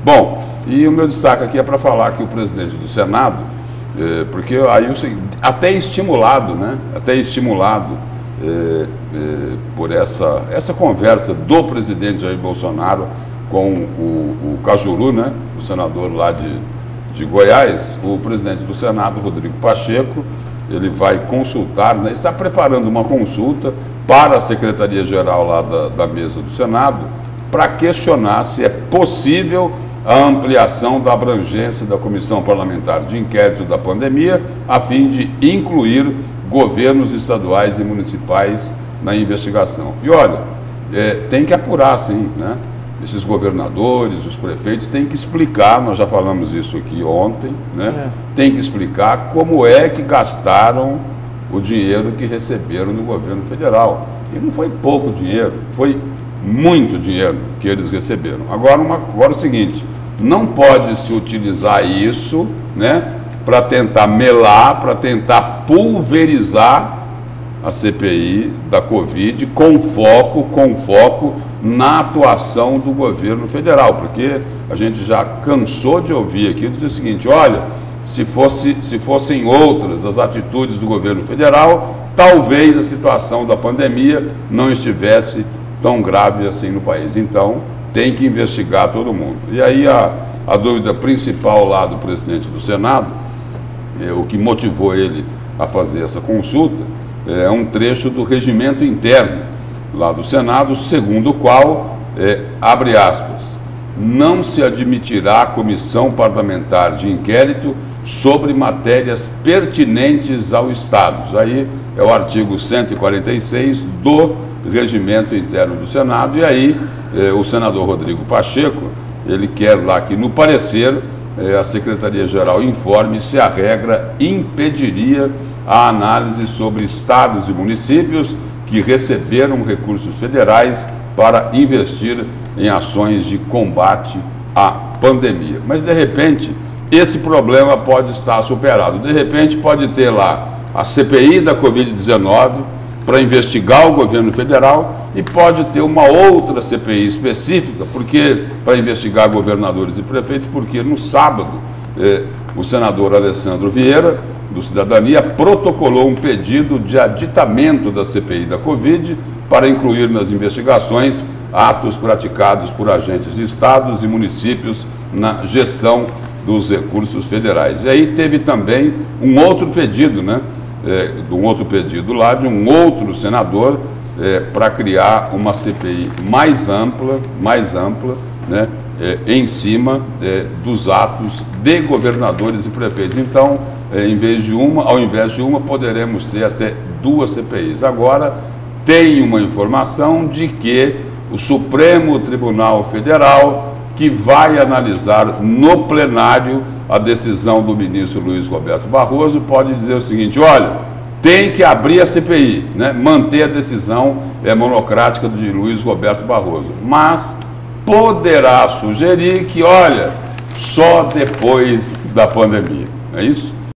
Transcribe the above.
Bom, e o meu destaque aqui é para falar que o presidente do Senado, porque aí até estimulado, né? Até estimulado por essa conversa do presidente Jair Bolsonaro com o Cajuru, né? O senador lá de Goiás, o presidente do Senado, Rodrigo Pacheco, ele vai consultar, né? Está preparando uma consulta para a Secretaria-Geral lá da mesa do Senado para questionar se é possível a ampliação da abrangência da Comissão Parlamentar de Inquérito da Pandemia, a fim de incluir governos estaduais e municipais na investigação. E olha, tem que apurar, sim, né? Esses governadores, os prefeitos têm que explicar, nós já falamos isso aqui ontem, né? Tem que explicar como é que gastaram o dinheiro que receberam no governo federal. E não foi pouco dinheiro, foi muito dinheiro que eles receberam. Agora é o seguinte, não pode se utilizar isso, né, para tentar melar, para tentar pulverizar a CPI da Covid com foco na atuação do governo federal, porque a gente já cansou de ouvir aqui dizer o seguinte, olha, se fossem outras as atitudes do governo federal, talvez a situação da pandemia não estivesse tão grave assim no país. Então, tem que investigar todo mundo. E aí a dúvida principal lá do presidente do Senado, o que motivou ele a fazer essa consulta, é um trecho do regimento interno lá do Senado, segundo o qual, abre aspas, não se admitirá comissão parlamentar de inquérito sobre matérias pertinentes ao Estado. Aí é o artigo 146 do regimento interno do Senado, e aí o senador Rodrigo Pacheco, ele quer lá que no parecer a Secretaria-Geral informe se a regra impediria a análise sobre estados e municípios que receberam recursos federais para investir em ações de combate à pandemia. Mas, de repente, esse problema pode estar superado. De repente, pode ter lá a CPI da Covid-19 para investigar o governo federal e pode ter uma outra CPI específica para investigar governadores e prefeitos, porque no sábado o senador Alessandro Vieira, do Cidadania, protocolou um pedido de aditamento da CPI da Covid para incluir nas investigações atos praticados por agentes de estados e municípios na gestão dos recursos federais. E aí teve também um outro pedido, né? De um outro pedido lá, de um outro senador, para criar uma CPI mais ampla, né? Em cima dos atos de governadores e prefeitos. Então, ao invés de uma, poderemos ter até duas CPIs. Agora, tem uma informação de que o Supremo Tribunal Federal, que vai analisar no plenário a decisão do ministro Luiz Roberto Barroso, pode dizer o seguinte, olha, tem que abrir a CPI, né? Manter a decisão monocrática de Luiz Roberto Barroso, mas poderá sugerir que, olha, só depois da pandemia, não é isso?